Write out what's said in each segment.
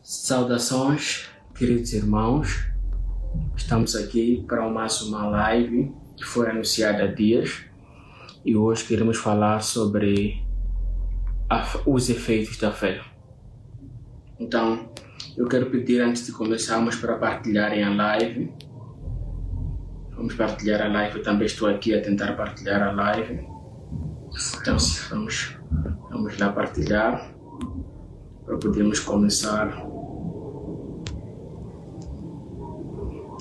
Saudações, queridos irmãos. Estamos aqui para mais uma live que foi anunciada há dias e hoje queremos falar sobre os efeitos da fé. Então, eu quero pedir antes de começarmos para partilharem a live. Vamos partilhar a live, eu também estou aqui a tentar partilhar a live. Então, vamos lá partilhar para podermos começar.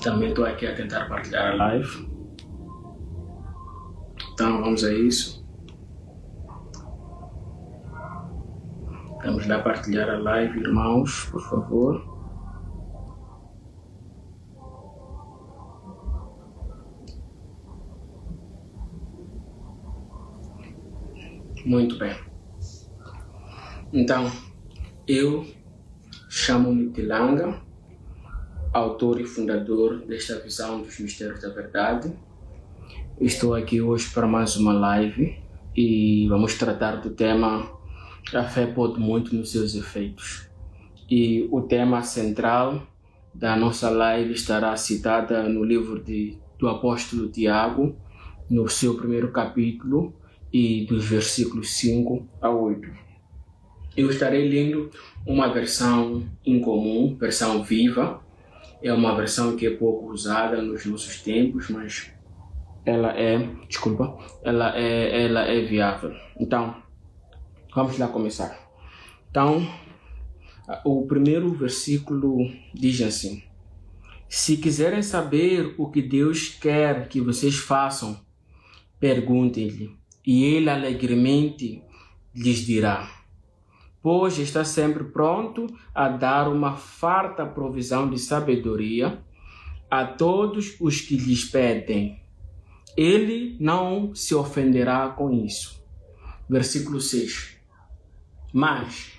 Também estou aqui a tentar partilhar a live. Então vamos a isso. Vamos lá partilhar a live, irmãos, por favor. Muito bem. Então, eu chamo-me Tilanga, autor e fundador desta visão dos mistérios da verdade. Estou aqui hoje para mais uma live e vamos tratar do tema A fé pode muito nos seus efeitos. E o tema central da nossa live estará citada no livro do apóstolo Tiago, no seu primeiro capítulo e dos versículos 5 a 8. Eu estarei lendo uma versão incomum, versão viva. É uma versão que é pouco usada nos nossos tempos, mas ela é viável. Então, vamos lá começar. Então, o primeiro versículo diz assim: se quiserem saber o que Deus quer que vocês façam, perguntem-lhe, e ele alegremente lhes dirá, pois está sempre pronto a dar uma farta provisão de sabedoria a todos os que lhes pedem. Ele não se ofenderá com isso. Versículo 6. Mas,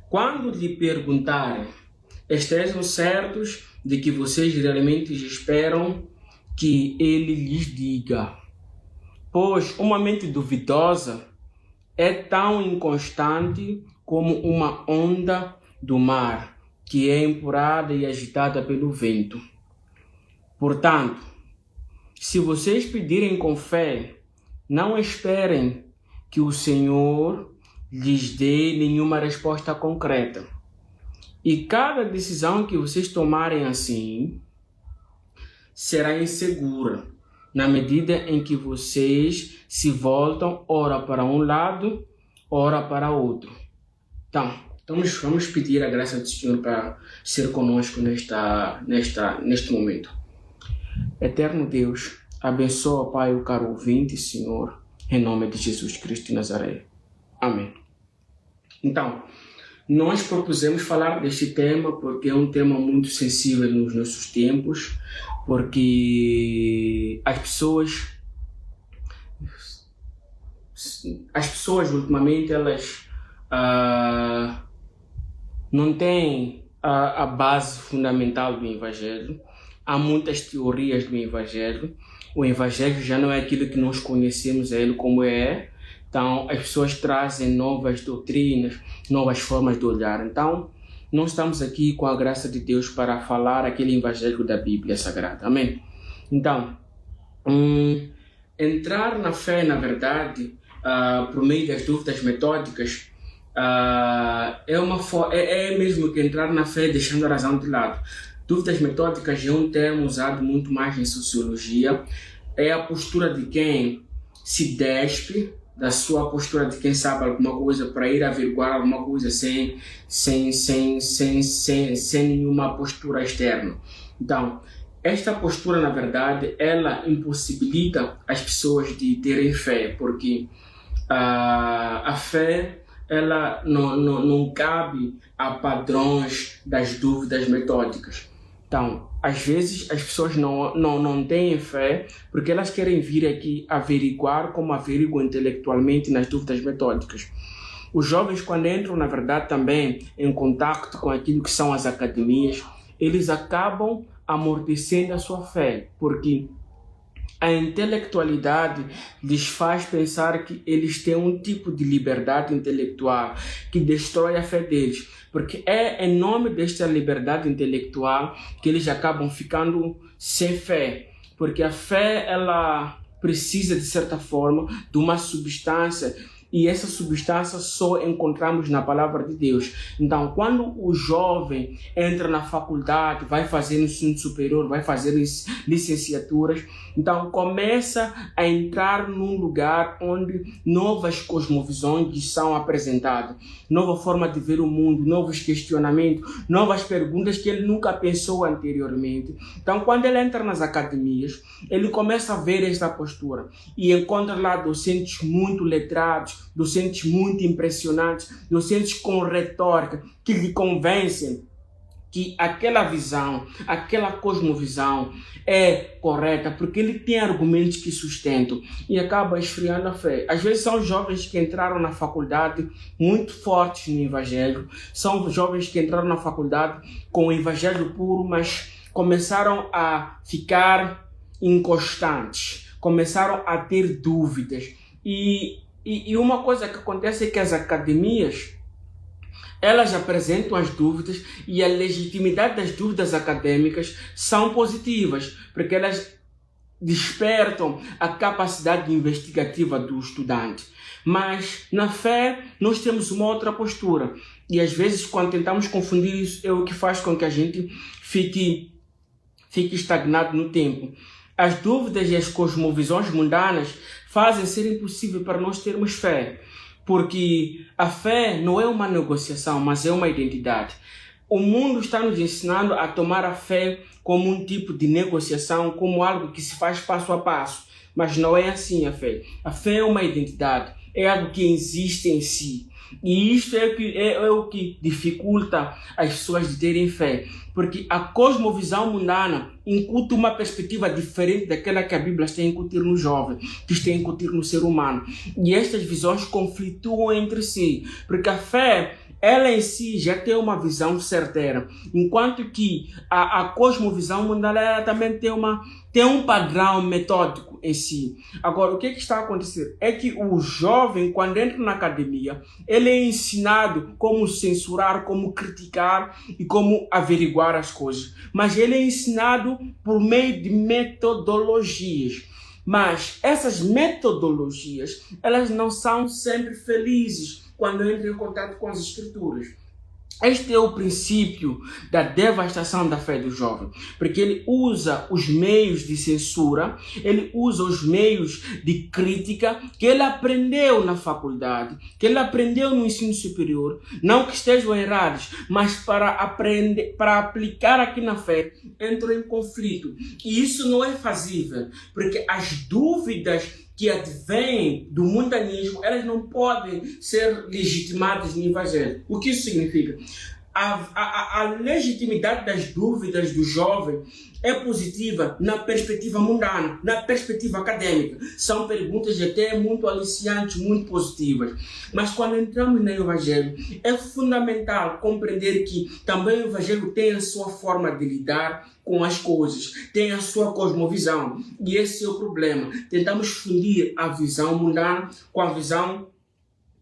quando lhe perguntarem, estejam certos de que vocês realmente esperam que ele lhes diga. Pois uma mente duvidosa é tão inconstante como uma onda do mar, que é empurrada e agitada pelo vento. Portanto, se vocês pedirem com fé, não esperem que o Senhor lhes dê nenhuma resposta concreta. E cada decisão que vocês tomarem assim será insegura, na medida em que vocês se voltam ora para um lado, ora para outro. Então, vamos pedir a graça do Senhor para ser conosco neste momento. Eterno Deus, abençoa, Pai, o caro ouvinte, Senhor, em nome de Jesus Cristo de Nazaré. Amém. Então, nós propusemos falar deste tema porque é um tema muito sensível nos nossos tempos, porque as pessoas ultimamente, elas não têm a base fundamental do Evangelho. Há muitas teorias do Evangelho. O Evangelho já não é aquilo que nós conhecemos ele como é. Então, as pessoas trazem novas doutrinas, novas formas de olhar. Então, nós estamos aqui com a graça de Deus para falar aquele Evangelho da Bíblia Sagrada. Amém? Então, entrar na fé, na verdade, por meio das dúvidas metódicas, é mesmo que entrar na fé deixando a razão de lado. Dúvidas metódicas é um termo usado muito mais em sociologia. É a postura de quem se despe da sua postura de quem sabe alguma coisa para ir averiguar alguma coisa sem nenhuma postura externa. Então, esta postura, na verdade, ela impossibilita as pessoas de terem fé, porque a fé ela não cabe a padrões das dúvidas metódicas. Então, às vezes as pessoas não têm fé porque elas querem vir aqui averiguar como averiguam intelectualmente nas dúvidas metódicas. Os jovens, quando entram, na verdade, também em contato com aquilo que são as academias, eles acabam amortecendo a sua fé, porque A intelectualidade lhes faz pensar que eles têm um tipo de liberdade intelectual que destrói a fé deles, porque é em nome desta liberdade intelectual que eles acabam ficando sem fé, porque a fé ela precisa de certa forma de uma substância, e essa substância só encontramos na palavra de Deus. Então, quando o jovem entra na faculdade, vai fazer ensino superior, vai fazer licenciaturas, então começa a entrar num lugar onde novas cosmovisões são apresentadas, nova forma de ver o mundo, novos questionamentos, novas perguntas que ele nunca pensou anteriormente. Então, quando ele entra nas academias, ele começa a ver esta postura e encontra lá docentes muito letrados, docentes muito impressionantes, docentes com retórica que lhe convencem que aquela visão, aquela cosmovisão é correta, porque ele tem argumentos que sustentam, e acaba esfriando a fé. Às vezes são jovens que entraram na faculdade muito fortes no evangelho, são jovens que entraram na faculdade com o evangelho puro, mas começaram a ficar inconstantes, começaram a ter dúvidas. E uma coisa que acontece é que as academias, elas apresentam as dúvidas, e a legitimidade das dúvidas acadêmicas são positivas, porque elas despertam a capacidade investigativa do estudante. Mas na fé nós temos uma outra postura, e às vezes quando tentamos confundir isso é o que faz com que a gente fique estagnado no tempo. As dúvidas e as cosmovisões mundanas fazem ser impossível para nós termos fé, porque a fé não é uma negociação, mas é uma identidade. O mundo está nos ensinando a tomar a fé como um tipo de negociação, como algo que se faz passo a passo, mas não é assim a fé. A fé é uma identidade, é algo que existe em si. E isto é o que dificulta as pessoas de terem fé, porque a cosmovisão mundana incute uma perspectiva diferente daquela que a Bíblia está a incutir no jovem, que está a incutir no ser humano. E estas visões conflituam entre si, porque a fé, ela em si já tem uma visão certeira, enquanto que a cosmovisão mundana ela também tem um padrão metódico em si. Agora, o que está a acontecer? É que o jovem, quando entra na academia, ele é ensinado como censurar, como criticar e como averiguar as coisas. Mas ele é ensinado por meio de metodologias. Mas essas metodologias, elas não são sempre felizes quando entra em contato com as escrituras. Este é o princípio da devastação da fé do jovem, porque ele usa os meios de censura, ele usa os meios de crítica que ele aprendeu na faculdade, que ele aprendeu no ensino superior, não que estejam errados, mas para aprender, para aplicar aqui na fé, entrou em conflito. E isso não é fazível, porque as dúvidas que advêm do mundanismo, elas não podem ser legitimadas no evangelho. O que isso significa? A legitimidade das dúvidas do jovem é positiva na perspectiva mundana, na perspectiva acadêmica. São perguntas até muito aliciantes, muito positivas. Mas quando entramos no evangelho, é fundamental compreender que também o evangelho tem a sua forma de lidar com as coisas, tem a sua cosmovisão. E esse é o problema. Tentamos fundir a visão mundana com a visão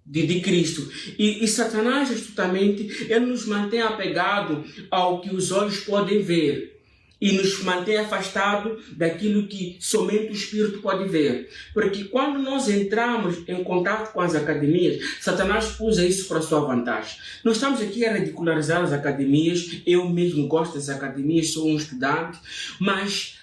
de Cristo. E Satanás, astutamente, ele nos mantém apegado ao que os olhos podem ver e nos mantém afastado daquilo que somente o Espírito pode ver. Porque quando nós entramos em contato com as academias, Satanás usa isso para a sua vantagem. Nós estamos aqui a ridicularizar as academias, eu mesmo gosto das academias, sou um estudante, mas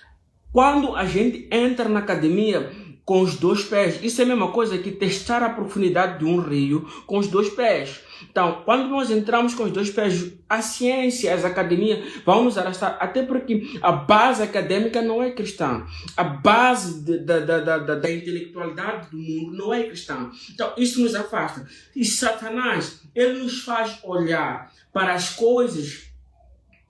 quando a gente entra na academia com os dois pés, isso é a mesma coisa que testar a profundidade de um rio com os dois pés. Então, quando nós entramos com os dois pés, a ciência, as academias vão nos arrastar, até porque a base acadêmica não é cristã. A base da intelectualidade do mundo não é cristã. Então, isso nos afasta. E Satanás, ele nos faz olhar para as coisas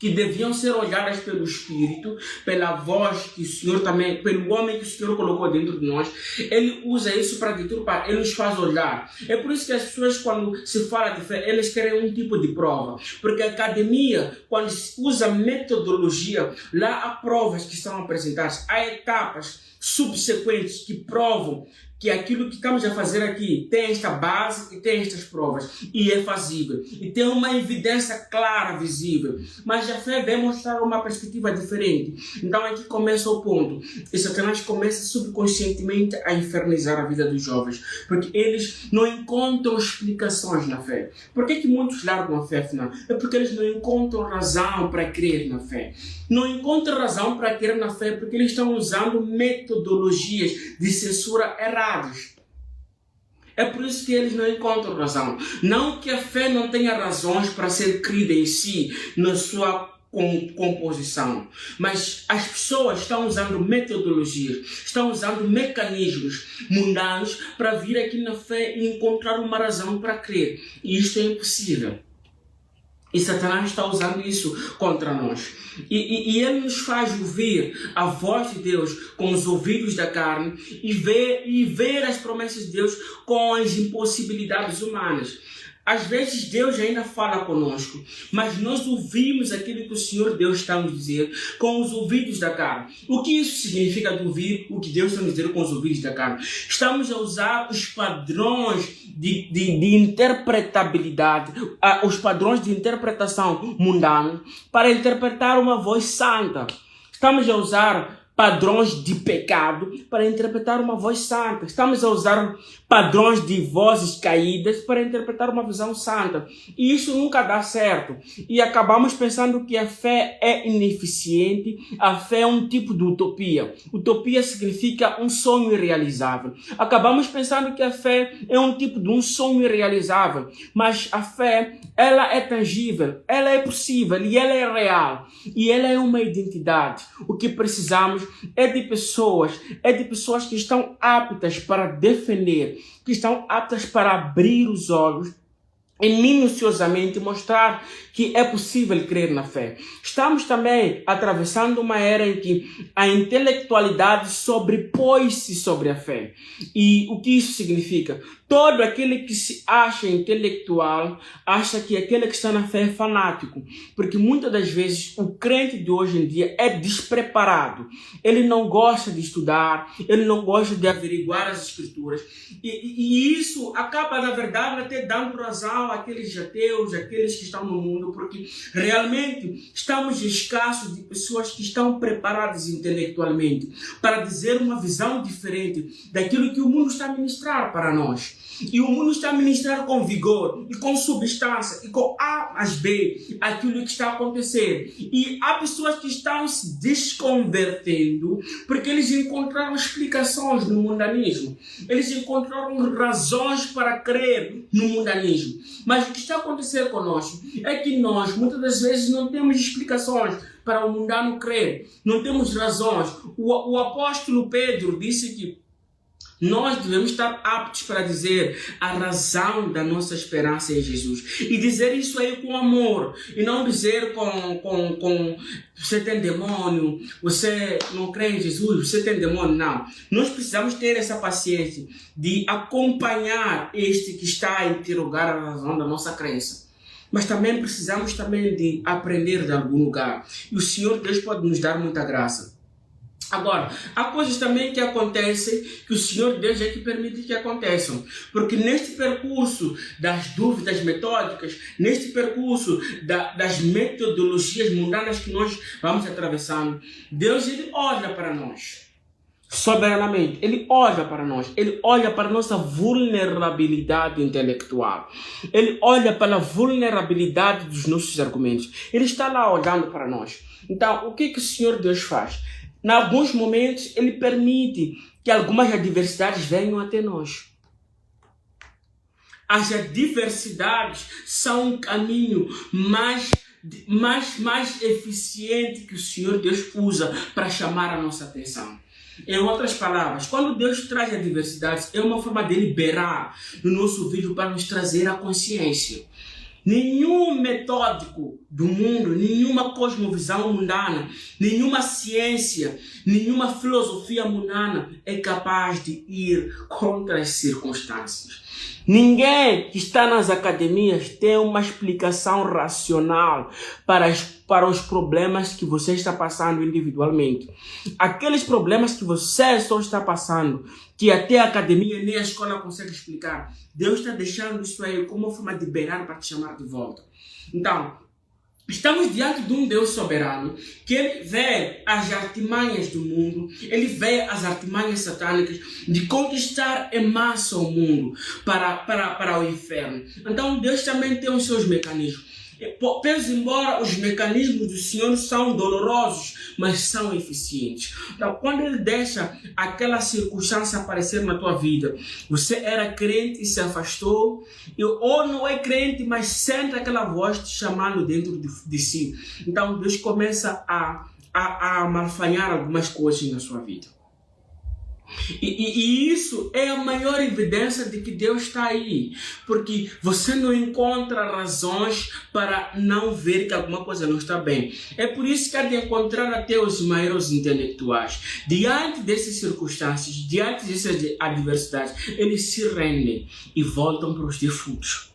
que deviam ser olhadas pelo Espírito, pela voz que o Senhor também, pelo homem que o Senhor colocou dentro de nós, ele usa isso para deturpar, ele nos faz olhar. É por isso que as pessoas, quando se fala de fé, elas querem um tipo de prova, porque a academia, quando se usa metodologia, lá há provas que são apresentadas, há etapas subsequentes que provam que aquilo que estamos a fazer aqui tem esta base e tem estas provas, e é fazível, e tem uma evidência clara, visível. Mas a fé vem mostrar uma perspectiva diferente. Então aqui começa o ponto. E Satanás começa subconscientemente a infernizar a vida dos jovens, porque eles não encontram explicações na fé. Por que muitos largam a fé, afinal? É porque eles não encontram razão para crer na fé. Não encontram razão para crer na fé porque eles estão usando metodologias de censura erradas. É por isso que eles não encontram razão. Não que a fé não tenha razões para ser crida em si, na sua composição. Mas as pessoas estão usando metodologias, estão usando mecanismos mundanos para vir aqui na fé e encontrar uma razão para crer. E isto é impossível. E Satanás está usando isso contra nós. E ele nos faz ouvir a voz de Deus com os ouvidos da carne e ver as promessas de Deus com as impossibilidades humanas. Às vezes Deus ainda fala conosco, mas nós ouvimos aquilo que o Senhor Deus está nos dizer com os ouvidos da carne. O que isso significa de ouvir o que Deus está nos dizer com os ouvidos da carne? Estamos a usar os padrões de interpretabilidade, os padrões de interpretação mundana para interpretar uma voz santa. Estamos a usar padrões de pecado para interpretar uma voz santa. Estamos a usar padrões de vozes caídas para interpretar uma visão santa. E isso nunca dá certo. E acabamos pensando que a fé é ineficiente. A fé é um tipo de utopia. Utopia significa um sonho irrealizável. Acabamos pensando que a fé é um tipo de um sonho irrealizável. Mas a fé, ela é tangível, ela é possível e ela é real. E ela é uma identidade. O que precisamos é de pessoas que estão aptas para defender, que estão aptas para abrir os olhos e minuciosamente mostrar que é possível crer na fé. Estamos também atravessando uma era em que a intelectualidade sobrepõe-se sobre a fé. E o que isso significa? Todo aquele que se acha intelectual acha que aquele que está na fé é fanático. Porque muitas das vezes o crente de hoje em dia é despreparado. Ele não gosta de estudar, ele não gosta de averiguar as escrituras. E isso acaba, na verdade, até dando razão àqueles ateus, àqueles que estão no mundo, porque realmente estamos escassos de pessoas que estão preparadas intelectualmente para dizer uma visão diferente daquilo que o mundo está a ministrar para nós. E o mundo está a ministrar com vigor e com substância e com A mais B aquilo que está a acontecer. E há pessoas que estão se desconvertendo porque eles encontraram explicações no mundanismo. Eles encontraram razões para crer no mundanismo. Mas o que está a acontecer conosco é que nós, muitas das vezes, não temos explicações para o mundano crer. Não temos razões. O apóstolo Pedro disse que nós devemos estar aptos para dizer a razão da nossa esperança em Jesus. E dizer isso aí com amor. E não dizer com você tem demônio, você não crê em Jesus, você tem demônio. Não. Nós precisamos ter essa paciência de acompanhar este que está a interrogar a razão da nossa crença. Mas também precisamos de aprender de algum lugar. E o Senhor Deus pode nos dar muita graça. Agora, há coisas também que acontecem que o Senhor Deus é que permite que aconteçam. Porque neste percurso das dúvidas metódicas, neste percurso das metodologias mundanas que nós vamos atravessando, Deus ele olha para nós. Soberanamente, ele olha para nós, ele olha para a nossa vulnerabilidade intelectual, ele olha para a vulnerabilidade dos nossos argumentos, ele está lá olhando para nós. Então, o que o Senhor Deus faz? Em alguns momentos, ele permite que algumas adversidades venham até nós. As adversidades são um caminho mais eficiente que o Senhor Deus usa para chamar a nossa atenção. Em outras palavras, quando Deus traz adversidades, é uma forma de liberar no nosso ouvido para nos trazer a consciência. Nenhum metódico do mundo, nenhuma cosmovisão mundana, nenhuma ciência, nenhuma filosofia mundana é capaz de ir contra as circunstâncias. Ninguém que está nas academias tem uma explicação racional para os problemas que você está passando individualmente. Aqueles problemas que você só está passando, que até a academia nem a escola consegue explicar, Deus está deixando isso aí como uma forma de beirar para te chamar de volta. Então, estamos diante de um Deus soberano, que ele vê as artimanhas do mundo, ele vê as artimanhas satânicas de conquistar em massa o mundo para o inferno. Então Deus também tem os seus mecanismos. Pese embora os mecanismos do Senhor são dolorosos, mas são eficientes. Então, quando Ele deixa aquela circunstância aparecer na tua vida, você era crente e se afastou, ou não é crente, mas sente aquela voz te chamando dentro de si. Então, Deus começa a malfanhar algumas coisas na sua vida. E isso é a maior evidência de que Deus está aí, porque você não encontra razões para não ver que alguma coisa não está bem. É por isso que há de encontrar até os maiores intelectuais. Diante dessas circunstâncias, diante dessas adversidades, eles se rendem e voltam para os defuntos.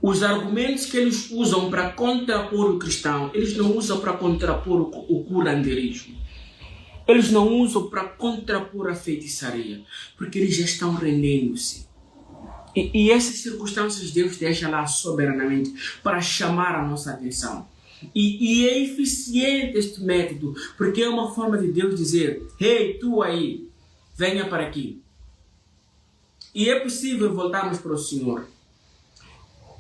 Os argumentos que eles usam para contrapor o cristão, eles não usam para contrapor o curandeirismo. Eles não usam para contrapor a feitiçaria, porque eles já estão rendendo-se. E essas circunstâncias Deus deixa lá soberanamente para chamar a nossa atenção. E é eficiente este método, porque é uma forma de Deus dizer: "Ei, tu aí, venha para aqui." E é possível voltarmos para o Senhor.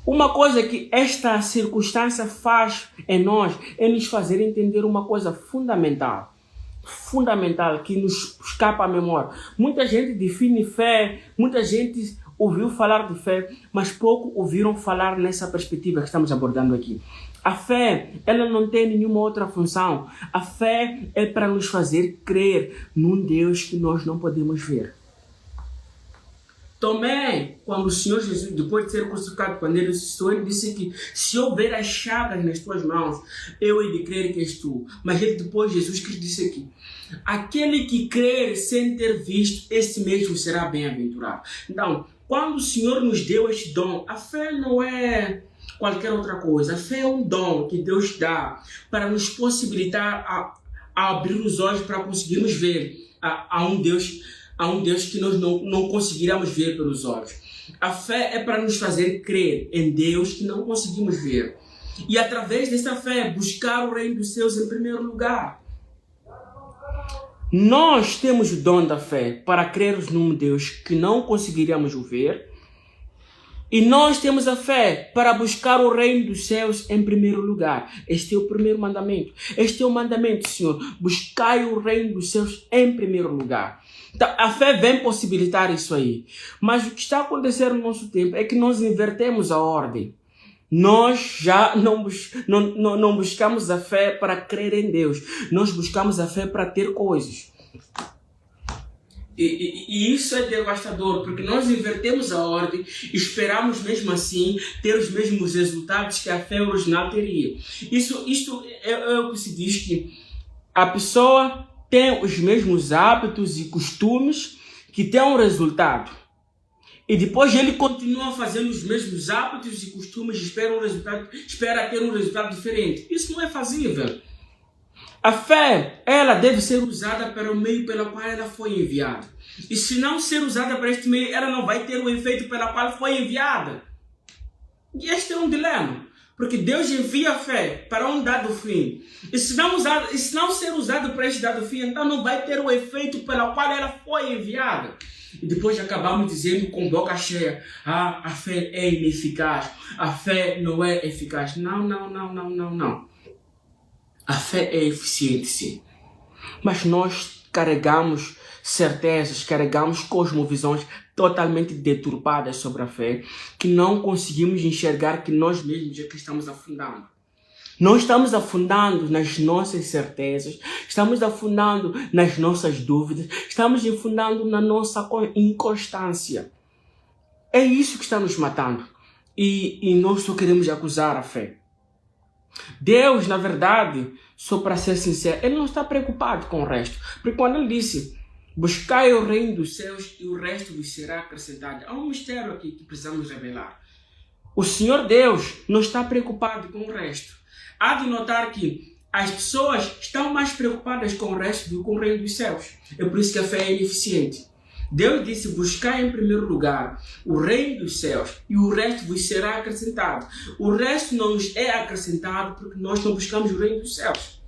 Uma coisa que esta circunstância faz em nós é nos fazer entender uma coisa fundamental que nos escapa à memória. Muita gente define fé, muita gente ouviu falar de fé, mas pouco ouviram falar nessa perspectiva que estamos abordando aqui. A fé, ela não tem nenhuma outra função. A fé é para nos fazer crer num Deus que nós não podemos ver. Tomé, quando o Senhor Jesus, depois de ser crucificado, quando ele ressuscitou, ele disse que se houver as chagas nas tuas mãos, eu hei de crer que és tu. Mas ele, depois Jesus Cristo disse aqui: aquele que crer sem ter visto, esse mesmo será bem-aventurado. Então, quando o Senhor nos deu este dom, a fé não é qualquer outra coisa. A fé é um dom que Deus dá para nos possibilitar a abrir os olhos para conseguirmos ver a um Deus que nós não conseguiremos ver pelos olhos. A fé é para nos fazer crer em Deus que não conseguimos ver. E através dessa fé, buscar o reino dos céus em primeiro lugar. Nós temos o dom da fé para crermos num Deus que não conseguiríamos ver. E nós temos a fé para buscar o reino dos céus em primeiro lugar. Este é o primeiro mandamento. Este é o mandamento, Senhor. Buscai o reino dos céus em primeiro lugar. Então, a fé vem possibilitar isso aí. Mas o que está acontecendo no nosso tempo é que nós invertemos a ordem. Nós já não buscamos a fé para crer em Deus. Nós buscamos a fé para ter coisas. E isso é devastador, porque nós invertemos a ordem e esperamos mesmo assim ter os mesmos resultados que a fé original teria. Isto é o que se diz, que a pessoa tem os mesmos hábitos e costumes que tem um resultado. E depois ele continua fazendo os mesmos hábitos e costumes e espera ter um resultado diferente. Isso não é fazível. A fé, ela deve ser usada para o meio pelo qual ela foi enviada. E se não ser usada para este meio, ela não vai ter o efeito pelo qual foi enviada. E este é um dilema. Porque Deus envia a fé para um dado fim. E se não ser usado para este dado fim, então não vai ter o efeito pelo qual ela foi enviada. E depois acabamos dizendo com boca cheia: a fé é ineficaz, a fé não é eficaz. Não. A fé é eficiente, sim. Mas nós carregamos certezas, carregamos cosmovisões totalmente deturpadas sobre a fé, que não conseguimos enxergar que nós mesmos é que estamos afundando. Nós estamos afundando nas nossas certezas, estamos afundando nas nossas dúvidas, estamos afundando na nossa inconstância. É isso que está nos matando. e nós só queremos acusar a fé. Deus, na verdade, só para ser sincero, Ele não está preocupado com o resto. Porque quando Ele disse, buscai o reino dos céus e o resto vos será acrescentado, há um mistério aqui que precisamos revelar. O Senhor Deus não está preocupado com o resto. Há de notar que as pessoas estão mais preocupadas com o resto do que com o reino dos céus. É por isso que a fé é ineficiente. Deus disse, buscar em primeiro lugar o reino dos céus e o resto vos será acrescentado. O resto não nos é acrescentado porque nós não buscamos o reino dos céus.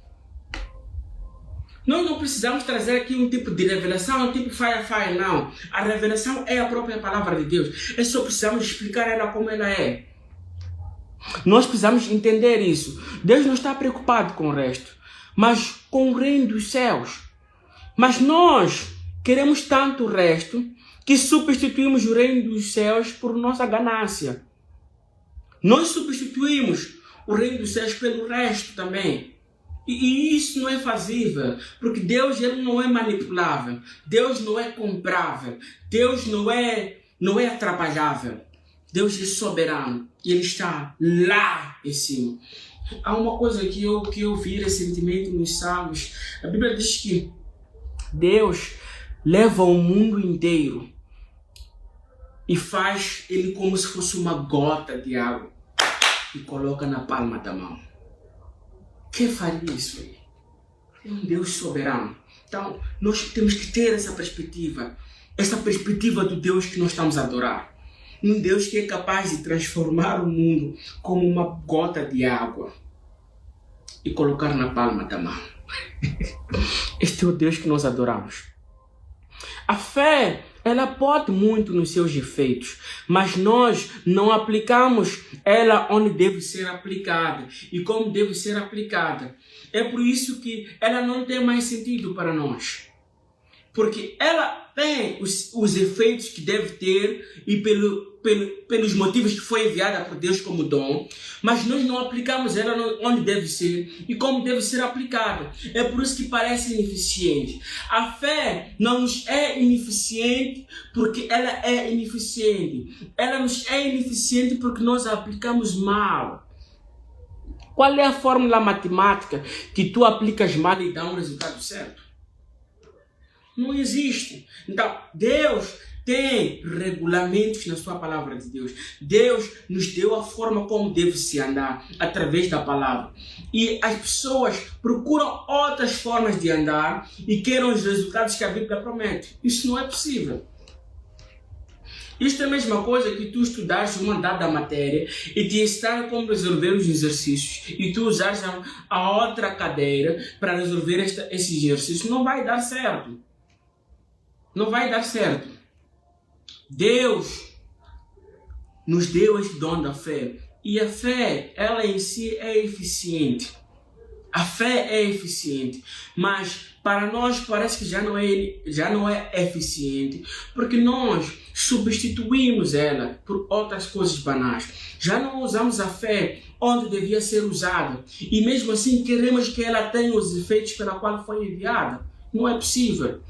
Nós não precisamos trazer aqui um tipo de revelação, um tipo fire, não. A revelação é a própria palavra de Deus. É só precisamos explicar ela como ela é. Nós precisamos entender isso. Deus não está preocupado com o resto, mas com o reino dos céus. Mas nós queremos tanto o resto que substituímos o reino dos céus por nossa ganância. Nós substituímos o reino dos céus pelo resto também. E isso não é fazível, porque Deus ele não é manipulável. Deus não é comprável. Deus não é atrapalhável. Deus é soberano e Ele está lá em cima. Há uma coisa que eu vi recentemente nos Salmos. A Bíblia diz que Deus leva o mundo inteiro e faz ele como se fosse uma gota de água e coloca na palma da mão. Quem faria isso aí? É um Deus soberano. Então, nós temos que ter essa perspectiva do Deus que nós estamos a adorar. Um Deus que é capaz de transformar o mundo como uma gota de água e colocar na palma da mão. Este é o Deus que nós adoramos. A fé, ela pode muito nos seus efeitos, mas nós não aplicamos ela onde deve ser aplicada e como deve ser aplicada. É por isso que ela não tem mais sentido para nós. Porque ela tem os efeitos que deve ter e pelos motivos que foi enviada por Deus como dom, mas nós não aplicamos ela onde deve ser e como deve ser aplicada. É por isso que parece ineficiente. A fé não nos é ineficiente porque ela é ineficiente. Ela nos é ineficiente porque nós a aplicamos mal. Qual é a fórmula matemática que tu aplicas mal e dá um resultado certo? Não existe. Então, Deus tem regulamentos na sua palavra de Deus. Deus nos deu a forma como deve se andar através da palavra. E as pessoas procuram outras formas de andar e querem os resultados que a Bíblia promete. Isso não é possível. Isto é a mesma coisa que tu estudares uma dada matéria e te ensinar como resolver os exercícios e tu usares a outra cadeira para resolver esses exercícios. Não vai dar certo. Não vai dar certo. Deus nos deu esse dom da fé. E a fé, ela em si é eficiente. A fé é eficiente. Mas para nós parece que já não é eficiente. Porque nós substituímos ela por outras coisas banais. Já não usamos a fé onde devia ser usada. E mesmo assim queremos que ela tenha os efeitos pela qual foi enviada. Não é possível.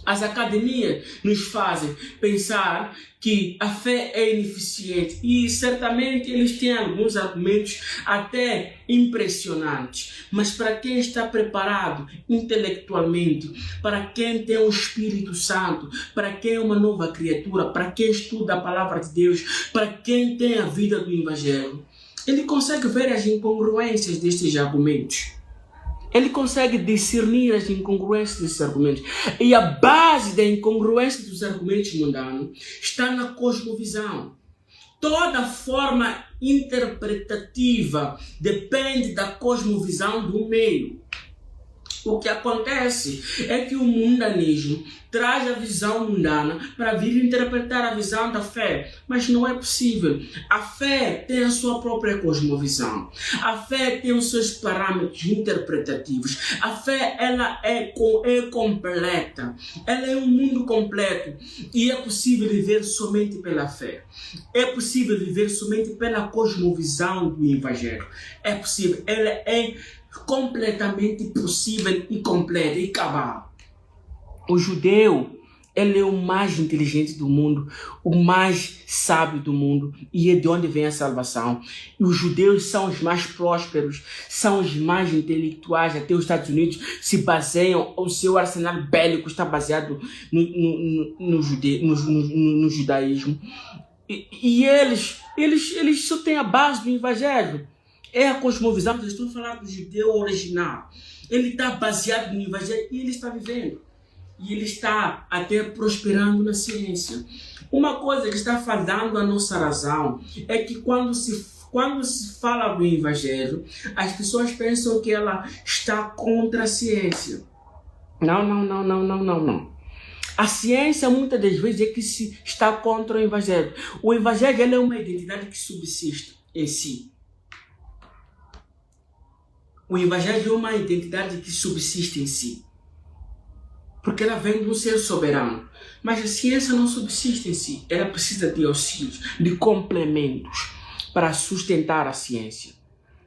As academias nos fazem pensar que a fé é ineficiente e certamente eles têm alguns argumentos até impressionantes. Mas para quem está preparado intelectualmente, para quem tem o Espírito Santo, para quem é uma nova criatura, para quem estuda a palavra de Deus, para quem tem a vida do Evangelho, ele consegue ver as incongruências destes argumentos. Ele consegue discernir as incongruências desses argumentos. E a base da incongruência dos argumentos mundanos está na cosmovisão. Toda forma interpretativa depende da cosmovisão do meio. O que acontece é que o mundanismo traz a visão mundana para vir interpretar a visão da fé, mas não é possível. A fé tem a sua própria cosmovisão. A fé tem os seus parâmetros interpretativos. A fé ela é completa. Ela é um mundo completo e é possível viver somente pela fé. É possível viver somente pela cosmovisão do Evangelho. É possível. Ela é completamente possível e completa e cabal. O judeu Ele é o mais inteligente do mundo, o mais sábio do mundo, e é de onde vem a salvação. E os judeus são os mais prósperos, são os mais intelectuais. Até os Estados Unidos se baseiam, o seu arsenal bélico está baseado no judaísmo. E eles só têm a base do evangelho. É a cosmovisão que eu estou falando do judeu original. Ele está baseado no evangelho e ele está vivendo. E ele está até prosperando na ciência. Uma coisa que está falhando a nossa razão é que quando se fala do evangelho, as pessoas pensam que ela está contra a ciência. Não. A ciência muitas das vezes é que se está contra o evangelho. O evangelho ele é uma identidade que subsiste em si. O evangelho é uma identidade que subsiste em si. Porque ela vem do ser soberano. Mas a ciência não subsiste em si. Ela precisa de auxílios, de complementos para sustentar a ciência.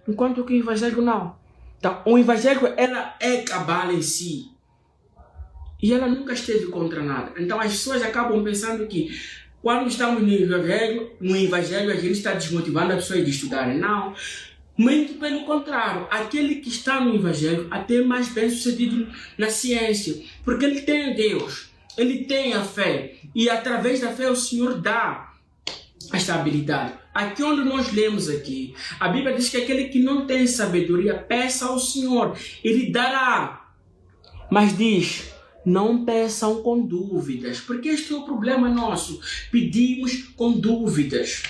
Enquanto que o evangelho não. Então, o evangelho ela é cabala em si. E ela nunca esteve contra nada. Então as pessoas acabam pensando que quando estamos no evangelho a gente está desmotivando as pessoas de estudarem. Não. Muito pelo contrário, aquele que está no evangelho até mais bem sucedido na ciência, porque ele tem Deus, ele tem a fé, e através da fé o Senhor dá a estabilidade. Aqui onde nós lemos aqui, a Bíblia diz que aquele que não tem sabedoria, peça ao Senhor, ele dará. Mas diz, não peçam com dúvidas, porque este é o problema nosso, pedimos com dúvidas.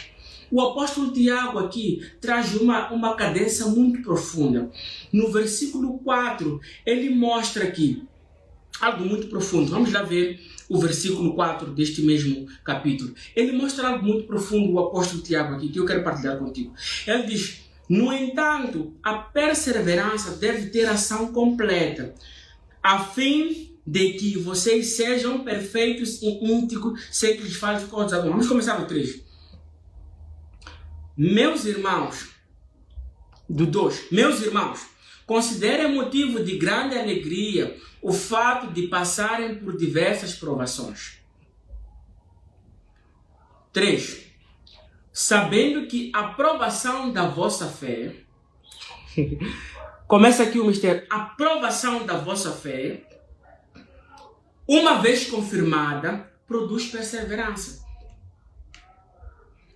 O apóstolo Tiago aqui traz uma cadência muito profunda. No versículo 4, ele mostra aqui algo muito profundo. Vamos lá ver o versículo 4 deste mesmo capítulo. Ele mostra algo muito profundo, o apóstolo Tiago aqui, que eu quero partilhar contigo. Ele diz, no entanto, a perseverança deve ter ação completa, a fim de que vocês sejam perfeitos e íntegros, sem que lhes falte coisa alguma. Vamos começar no 3. Meus irmãos, considerem motivo de grande alegria o fato de passarem por diversas provações. 3. Sabendo que a provação da vossa fé, começa aqui o mistério, a provação da vossa fé, uma vez confirmada, produz perseverança.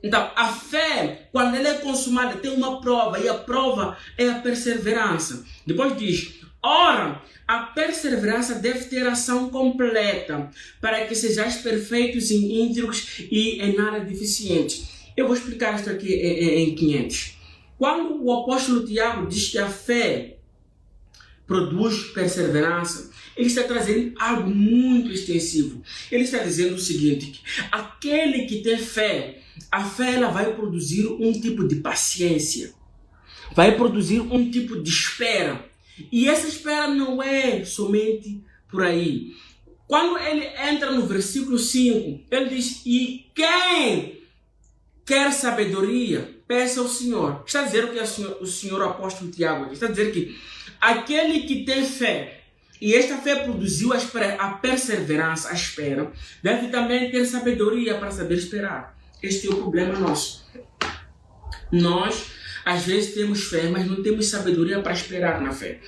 Então, a fé, quando ela é consumada, tem uma prova, e a prova é a perseverança. Depois diz, ora, a perseverança deve ter ação completa, para que sejais perfeitos e íntegros e em nada deficientes. Eu vou explicar isto aqui em 500. Quando o apóstolo Tiago diz que a fé produz perseverança, ele está trazendo algo muito extensivo. Ele está dizendo o seguinte, que aquele que tem fé, a fé ela vai produzir um tipo de paciência, vai produzir um tipo de espera. E essa espera não é somente por aí. Quando ele entra no versículo 5, ele diz, e quem quer sabedoria, peça ao Senhor. Está a dizer o que o Senhor apóstolo Tiago diz. Está a dizer que aquele que tem fé, e esta fé produziu a perseverança, a espera, deve também ter sabedoria para saber esperar. Este é o problema nosso. Nós, às vezes, temos fé, mas não temos sabedoria para esperar na fé.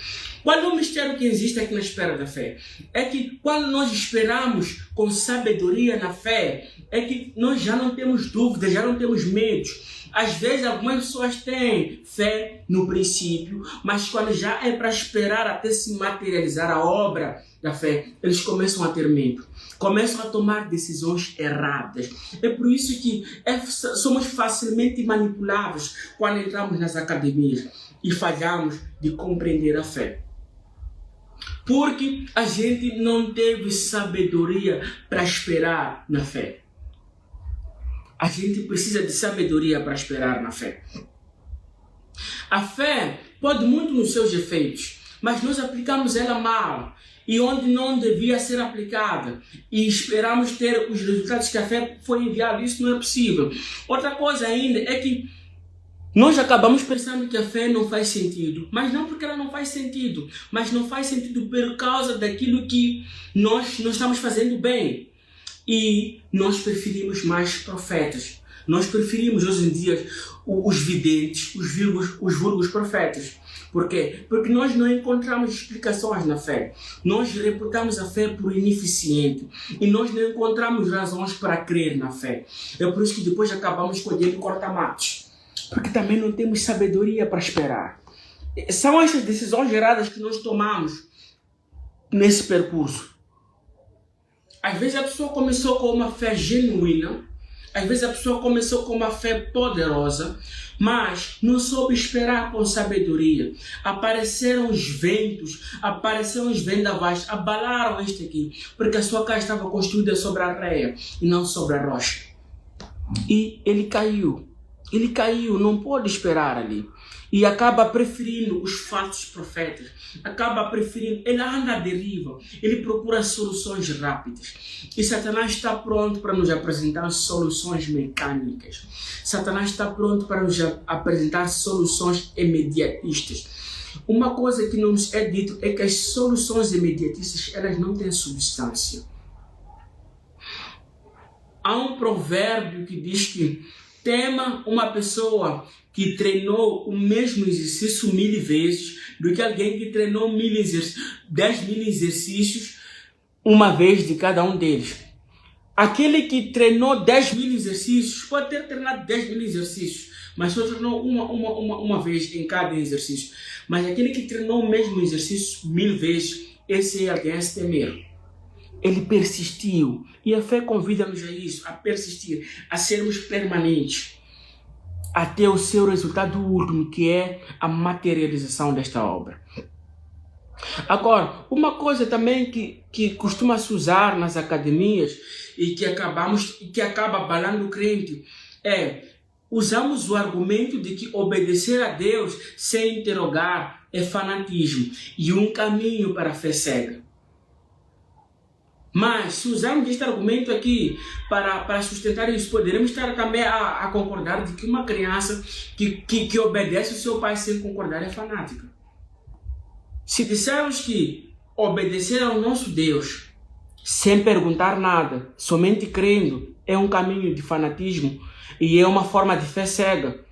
Qual é o mistério que existe aqui na espera da fé? É que quando nós esperamos com sabedoria na fé, é que nós já não temos dúvidas, já não temos medos. Às vezes, algumas pessoas têm fé no princípio, mas quando já é para esperar até se materializar a obra da fé, eles começam a ter medo, começam a tomar decisões erradas. É por isso que somos facilmente manipuláveis quando entramos nas academias e falhamos de compreender a fé. Porque a gente não teve sabedoria para esperar na fé. A gente precisa de sabedoria para esperar na fé. A fé pode muito nos seus efeitos, mas nós aplicamos ela mal e onde não devia ser aplicada e esperamos ter os resultados que a fé foi enviada. Isso não é possível. Outra coisa ainda é que nós acabamos pensando que a fé não faz sentido, mas não porque ela não faz sentido, mas não faz sentido por causa daquilo que nós não estamos fazendo bem. E nós preferimos mais profetas. Nós preferimos hoje em dia os videntes, os vulgos profetas. Por quê? Porque nós não encontramos explicações na fé. Nós reputamos a fé por ineficiente. E nós não encontramos razões para crer na fé. É por isso que depois acabamos escolhendo corta-matos. Porque também não temos sabedoria para esperar. São essas decisões erradas que nós tomamos nesse percurso. Às vezes a pessoa começou com uma fé genuína, às vezes a pessoa começou com uma fé poderosa, mas não soube esperar com sabedoria. Apareceram os ventos, apareceram os vendavais, abalaram este aqui, porque a sua casa estava construída sobre a areia e não sobre a rocha. E ele caiu, não pôde esperar ali. E acaba preferindo os falsos profetas, ele anda à deriva, ele procura soluções rápidas. E Satanás está pronto para nos apresentar soluções mecânicas. Satanás está pronto para nos apresentar soluções imediatistas. Uma coisa que não nos é dito é que as soluções imediatistas, elas não têm substância. Há um provérbio que diz que tema uma pessoa que treinou o mesmo exercício 1000 vezes do que alguém que treinou 10.000 exercícios uma vez de cada um deles. Aquele que treinou 10.000 exercícios pode ter treinado 10.000 exercícios, mas só treinou uma vez em cada exercício. Mas aquele que treinou o mesmo exercício 1000 vezes, esse é alguém a se temer. Ele persistiu. E a fé convida-nos a isso, a persistir, a sermos permanentes, até o seu resultado último, que é a materialização desta obra. Agora, uma coisa também que costuma-se usar nas academias e que acaba abalando o crente é: usamos o argumento de que obedecer a Deus sem interrogar é fanatismo e um caminho para a fé cega. Mas, se usarmos este argumento aqui para sustentar isso, poderemos estar também a concordar de que uma criança que obedece o seu pai sem concordar é fanática. Se dissermos que obedecer ao nosso Deus sem perguntar nada, somente crendo, é um caminho de fanatismo e é uma forma de fé cega,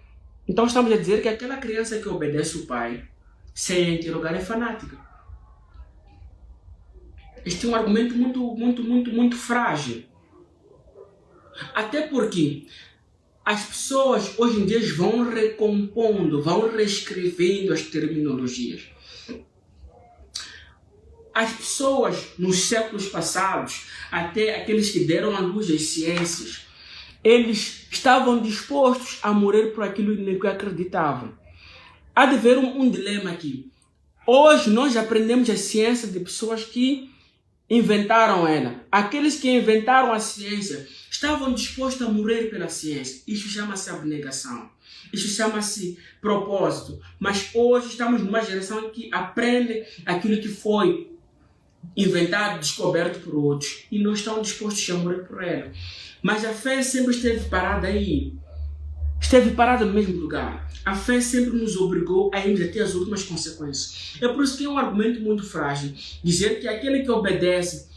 então estamos a dizer que aquela criança que obedece o pai sem interrogar é fanática. Este é um argumento muito frágil. Até porque as pessoas hoje em dia vão recompondo, vão reescrevendo as terminologias. As pessoas nos séculos passados, até aqueles que deram à luz às ciências, eles estavam dispostos a morrer por aquilo em que acreditavam. Há de haver um dilema aqui. Hoje nós aprendemos a ciência de pessoas que inventaram ela. Aqueles que inventaram a ciência estavam dispostos a morrer pela ciência. Isso chama-se abnegação. Isso chama-se propósito. Mas hoje estamos numa geração que aprende aquilo que foi inventado, descoberto por outros, e não estão dispostos a morrer por ela. Mas a fé sempre esteve parada aí. Esteve parada no mesmo lugar. A fé sempre nos obrigou a irmos até as últimas consequências. É por isso que é um argumento muito frágil dizer que aquele que obedece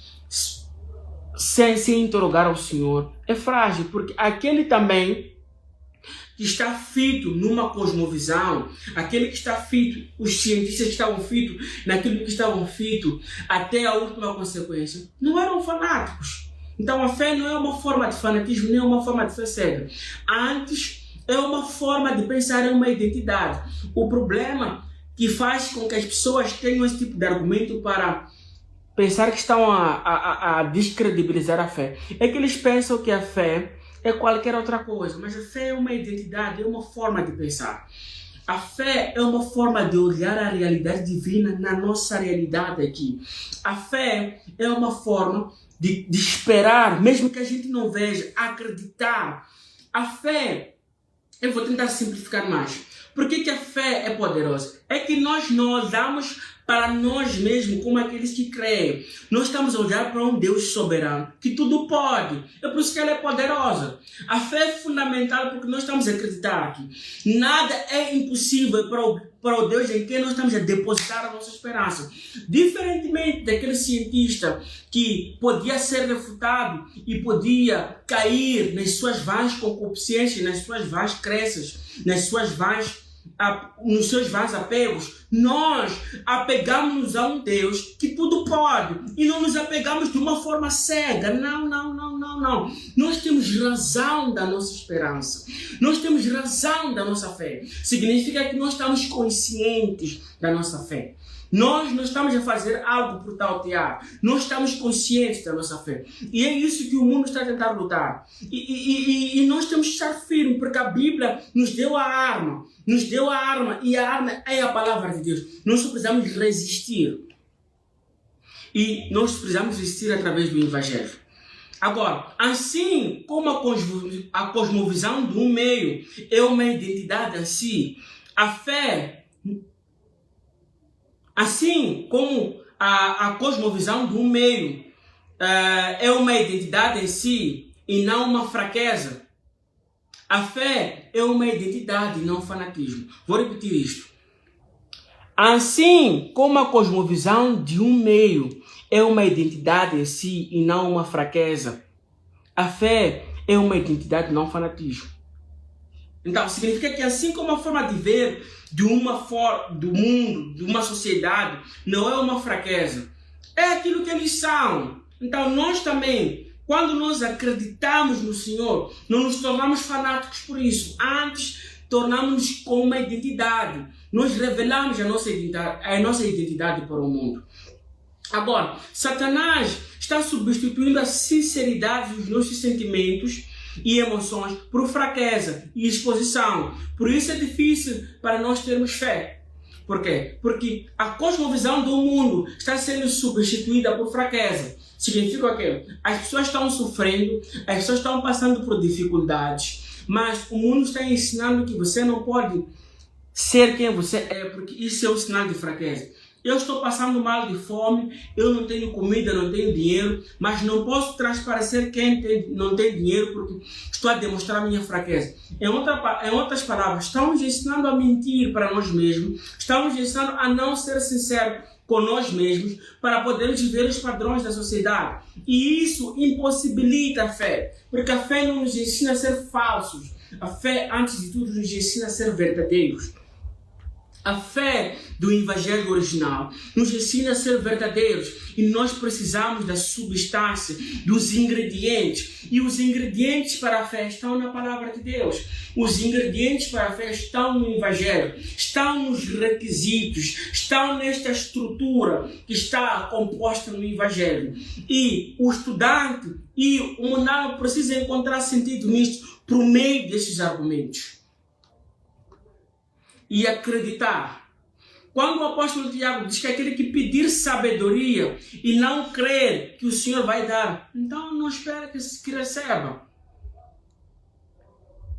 sem interrogar ao Senhor é frágil, porque aquele também que está fito numa cosmovisão, aquele que está fito, os cientistas que estavam fitos naquilo que estavam fitos até a última consequência, não eram fanáticos. Então a fé não é uma forma de fanatismo, nem uma forma de fé cega. Antes, é uma forma de pensar em uma identidade. O problema que faz com que as pessoas tenham esse tipo de argumento para pensar que estão a descredibilizar a fé é que eles pensam que a fé é qualquer outra coisa, mas a fé é uma identidade, é uma forma de pensar. A fé é uma forma de olhar a realidade divina na nossa realidade aqui. A fé é uma forma de esperar, mesmo que a gente não veja, acreditar. A fé, eu vou tentar simplificar mais. Por que a fé é poderosa? É que nós não olhamos para nós mesmos, como aqueles que creem. Nós estamos a olhar para um Deus soberano, que tudo pode. É por isso que ela é poderosa. A fé é fundamental porque nós estamos a acreditar que nada é impossível para o Deus em quem nós estamos a depositar a nossa esperança. Diferentemente daquele cientista que podia ser refutado e podia cair nas suas vãs concupiscências, nas suas vãs crenças, nos seus vãs apegos, nós apegamos-nos a um Deus que tudo pode e não nos apegamos de uma forma cega. Não. Nós temos razão da nossa esperança. Nós temos razão da nossa fé. Significa que nós estamos conscientes da nossa fé. Nós não estamos a fazer algo por tautear. Nós estamos conscientes da nossa fé. E é isso que o mundo está a tentar lutar. E nós temos que estar firmes, porque a Bíblia nos deu a arma. E a arma é a palavra de Deus. Nós só precisamos resistir. E nós precisamos resistir através do Evangelho. Agora, assim como a cosmovisão de um meio é uma identidade em si, a fé... Assim como a cosmovisão de um meio é uma identidade em si e não uma fraqueza, a fé é uma identidade e não fanatismo. Vou repetir isto. Assim como a cosmovisão de um meio é uma identidade em si e não uma fraqueza, a fé é uma identidade e não fanatismo. Então, significa que assim como a forma de ver do mundo, de uma sociedade, não é uma fraqueza. É aquilo que eles são. Então, nós também, quando nós acreditamos no Senhor, não nos tornamos fanáticos por isso. Antes, tornamos-nos com uma identidade. Nós revelamos a nossa identidade para o mundo. Agora, Satanás está substituindo a sinceridade dos nossos sentimentos e emoções por fraqueza e exposição. Por isso é difícil para nós termos fé. Por quê? Porque a cosmovisão do mundo está sendo substituída por fraqueza. Significa o quê? As pessoas estão sofrendo, as pessoas estão passando por dificuldades, mas o mundo está ensinando que você não pode ser quem você é, porque isso é um sinal de fraqueza. Eu estou passando mal de fome, eu não tenho comida, não tenho dinheiro, mas não posso transparecer quem não tem dinheiro porque estou a demonstrar a minha fraqueza. Em outras palavras, estamos ensinando a mentir para nós mesmos, estamos ensinando a não ser sinceros com nós mesmos para podermos viver os padrões da sociedade. E isso impossibilita a fé, porque a fé não nos ensina a ser falsos. A fé, antes de tudo, nos ensina a ser verdadeiros. A fé do Evangelho original nos ensina a ser verdadeiros e nós precisamos da substância, dos ingredientes. E os ingredientes para a fé estão na palavra de Deus. Os ingredientes para a fé estão no Evangelho, estão nos requisitos, estão nesta estrutura que está composta no Evangelho. E o estudante e o mundano precisam encontrar sentido nisto por meio desses argumentos. E acreditar. Quando o apóstolo Tiago diz que aquele que pedir sabedoria e não crer que o Senhor vai dar, então não espera que receba.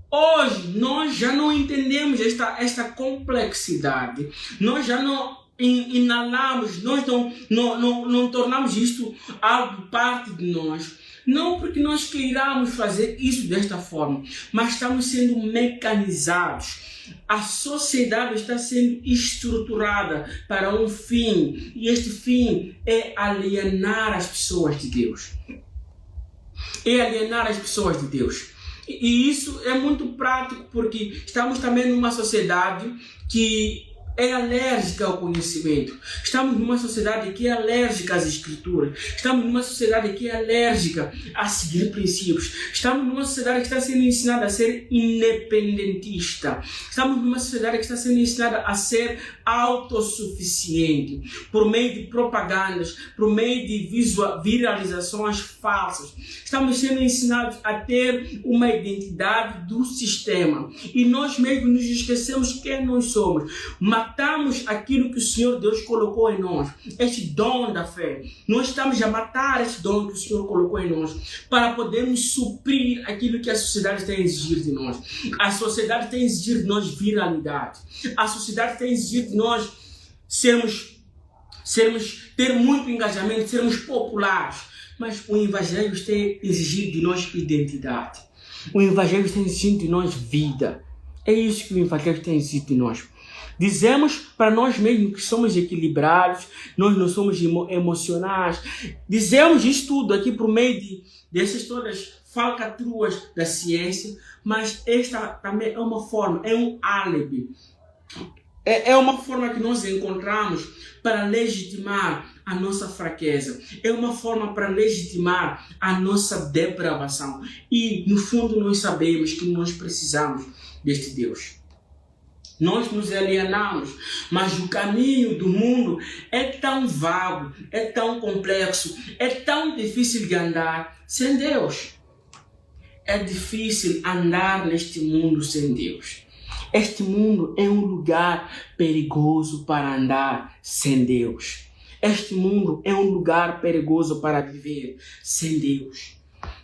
Hoje nós já não entendemos esta complexidade. Nós já não inalamos, nós não tornamos isto algo parte de nós. Não porque nós queiramos fazer isso desta forma, mas estamos sendo mecanizados. A sociedade está sendo estruturada para um fim, e este fim é alienar as pessoas de Deus. É alienar as pessoas de Deus. E isso é muito prático, porque estamos também numa sociedade que é alérgica ao conhecimento. Estamos numa sociedade que é alérgica às escrituras. Estamos numa sociedade que é alérgica a seguir princípios. Estamos numa sociedade que está sendo ensinada a ser independentista. Estamos numa sociedade que está sendo ensinada a ser autossuficiente por meio de propagandas, por meio de viralizações falsas. Estamos sendo ensinados a ter uma identidade do sistema e nós mesmos nos esquecemos quem nós somos. Matamos aquilo que o Senhor Deus colocou em nós, este dom da fé. Nós estamos a matar este dom que o Senhor colocou em nós para podermos suprir aquilo que a sociedade tem a exigir de nós. A sociedade tem a exigir de nós viralidade. A sociedade tem a exigir de nós sermos ter muito engajamento, sermos populares. Mas o Evangelho tem exigido de nós identidade. O Evangelho tem exigido de nós vida. É isso que o Evangelho tem exigido de nós. Dizemos para nós mesmos que somos equilibrados, nós não somos emocionais. Dizemos isso tudo aqui por meio dessas todas falcatruas da ciência, mas esta também é uma forma, é um álibi. É uma forma que nós encontramos para legitimar a nossa fraqueza. É uma forma para legitimar a nossa depravação. E, no fundo, nós sabemos que nós precisamos deste Deus. Nós nos alienamos, mas o caminho do mundo é tão vago, é tão complexo, é tão difícil de andar sem Deus. É difícil andar neste mundo sem Deus. Este mundo é um lugar perigoso para andar sem Deus. Este mundo é um lugar perigoso para viver sem Deus.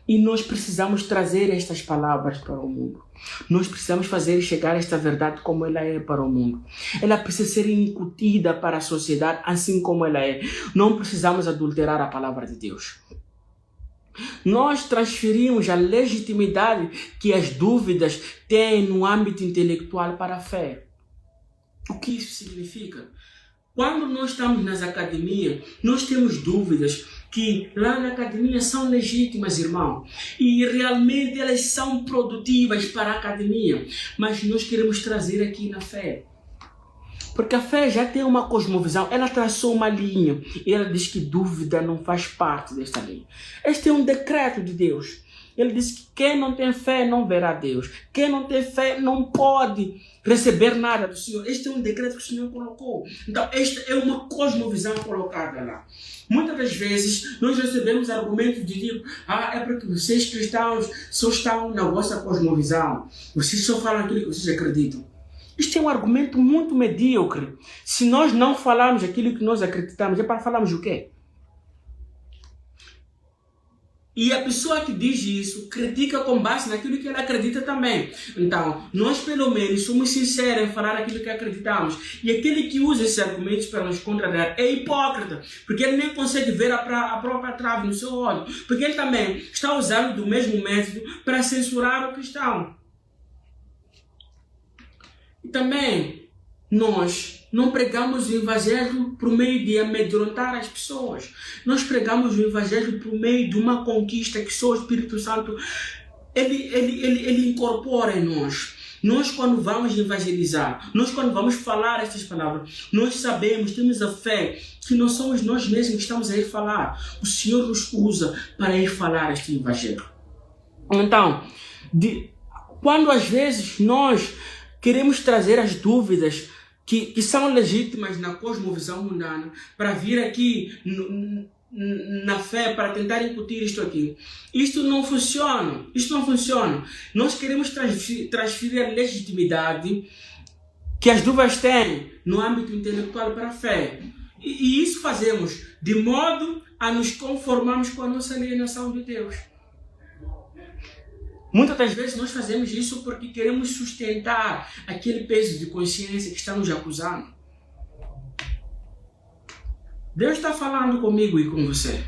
E nós precisamos trazer estas palavras para o mundo. Nós precisamos fazer chegar esta verdade como ela é para o mundo. Ela precisa ser incutida para a sociedade assim como ela é. Não precisamos adulterar a palavra de Deus. Nós transferimos a legitimidade que as dúvidas têm no âmbito intelectual para a fé. O que isso significa? Quando nós estamos nas academias, nós temos dúvidas que lá na academia são legítimas, irmão. E realmente elas são produtivas para a academia. Mas nós queremos trazer aqui na fé. Porque a fé já tem uma cosmovisão, ela traçou uma linha e ela diz que dúvida não faz parte desta linha. Este é um decreto de Deus. Ele diz que quem não tem fé não verá Deus. Quem não tem fé não pode receber nada do Senhor. Este é um decreto que o Senhor colocou. Então, esta é uma cosmovisão colocada lá. Muitas das vezes nós recebemos argumentos de tipo, é porque vocês cristãos só estão na vossa cosmovisão. Vocês só falam aquilo que vocês acreditam. Isto é um argumento muito medíocre. Se nós não falarmos aquilo que nós acreditamos, é para falarmos o quê? E a pessoa que diz isso critica com base naquilo que ela acredita também. Então, nós pelo menos somos sinceros em falar aquilo que acreditamos. E aquele que usa esses argumentos para nos contrariar é hipócrita, porque ele nem consegue ver a própria trave no seu olho. Porque ele também está usando do mesmo método para censurar o cristão. E também, nós não pregamos o Evangelho por meio de amedrontar as pessoas. Nós pregamos o Evangelho por meio de uma conquista que só o Espírito Santo ele incorpora em nós. Nós, quando vamos evangelizar, nós, quando vamos falar essas palavras, nós sabemos, temos a fé que não somos nós mesmos que estamos a ir falar. O Senhor nos usa para ir falar este Evangelho. Então, quando às vezes nós queremos trazer as dúvidas que são legítimas na cosmovisão mundana para vir aqui na fé, para tentar incutir isto aqui. Isto não funciona. Isto não funciona. Nós queremos transferir a legitimidade que as dúvidas têm no âmbito intelectual para a fé. E isso fazemos de modo a nos conformarmos com a nossa alienação de Deus. Muitas das vezes nós fazemos isso porque queremos sustentar aquele peso de consciência que está nos acusando. Deus está falando comigo e com você.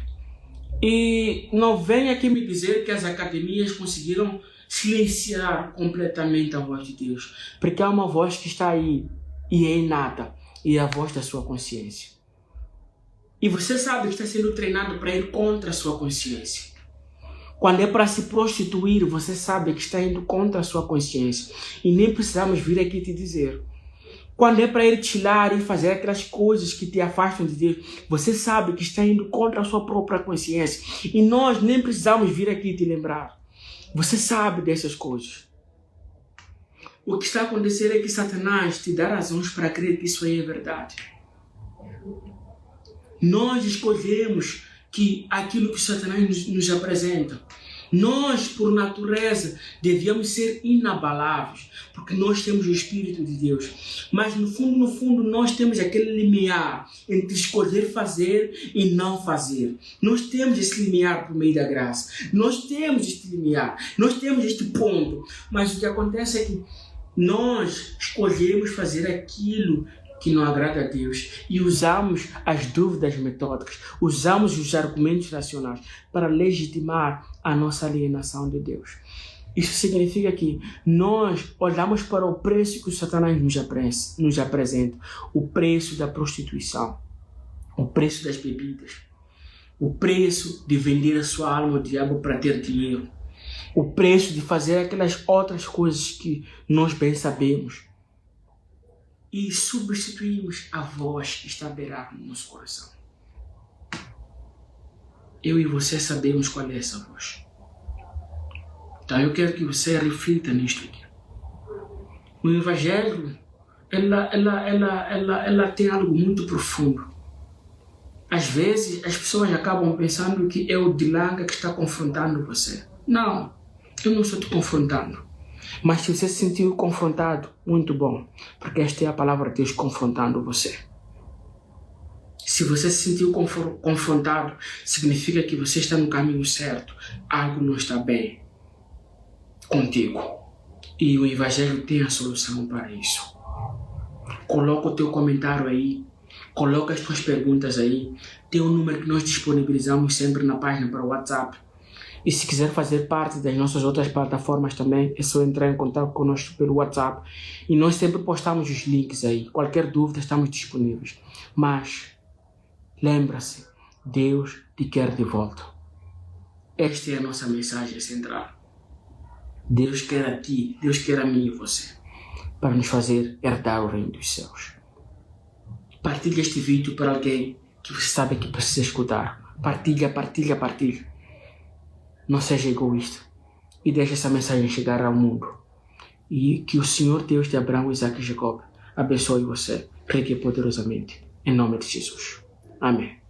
E não venha aqui me dizer que as academias conseguiram silenciar completamente a voz de Deus. Porque há uma voz que está aí e é inata. E é a voz da sua consciência. E você sabe que está sendo treinado para ir contra a sua consciência. Quando é para se prostituir, você sabe que está indo contra a sua consciência. E nem precisamos vir aqui te dizer. Quando é para ir chilar e fazer aquelas coisas que te afastam de Deus, você sabe que está indo contra a sua própria consciência. E nós nem precisamos vir aqui te lembrar. Você sabe dessas coisas. O que está acontecendo é que Satanás te dá razões para crer que isso aí é verdade. Nós escolhemos que aquilo que Satanás nos apresenta. Nós, por natureza, devíamos ser inabaláveis, porque nós temos o Espírito de Deus. Mas no fundo, nós temos aquele limiar entre escolher fazer e não fazer. Nós temos esse limiar por meio da graça. Nós temos este limiar, nós temos este ponto. Mas o que acontece é que nós escolhemos fazer aquilo que não agrada a Deus e usamos as dúvidas metódicas, usamos os argumentos racionais para legitimar a nossa alienação de Deus. Isso significa que nós olhamos para o preço que o Satanás nos apresenta, o preço da prostituição, o preço das bebidas, o preço de vender a sua alma ao diabo para ter dinheiro, o preço de fazer aquelas outras coisas que nós bem sabemos, e substituímos a voz que está a beirar no nosso coração. Eu e você sabemos qual é essa voz. Então eu quero que você reflita nisto aqui. O Evangelho, ela tem algo muito profundo. Às vezes as pessoas acabam pensando que é o Dilanga que está confrontando você. Não, eu não estou te confrontando. Mas se você se sentiu confrontado, muito bom, porque esta é a palavra de Deus confrontando você. Se você se sentiu confrontado, significa que você está no caminho certo. Algo não está bem contigo. E o Evangelho tem a solução para isso. Coloca o teu comentário aí. Coloca as tuas perguntas aí. Tem um número que nós disponibilizamos sempre na página para o WhatsApp. E se quiser fazer parte das nossas outras plataformas também, é só entrar em contato conosco pelo WhatsApp. E nós sempre postamos os links aí. Qualquer dúvida, estamos disponíveis. Mas, lembra-se, Deus te quer de volta. Esta é a nossa mensagem central. Deus quer a ti, Deus quer a mim e você, para nos fazer herdar o reino dos céus. Partilha este vídeo para alguém que você sabe que precisa escutar. Partilha. Não seja egoísta e deixe essa mensagem chegar ao mundo. E que o Senhor Deus de Abraão, Isaac e Jacob abençoe você, rique e poderosamente. Em nome de Jesus. Amém.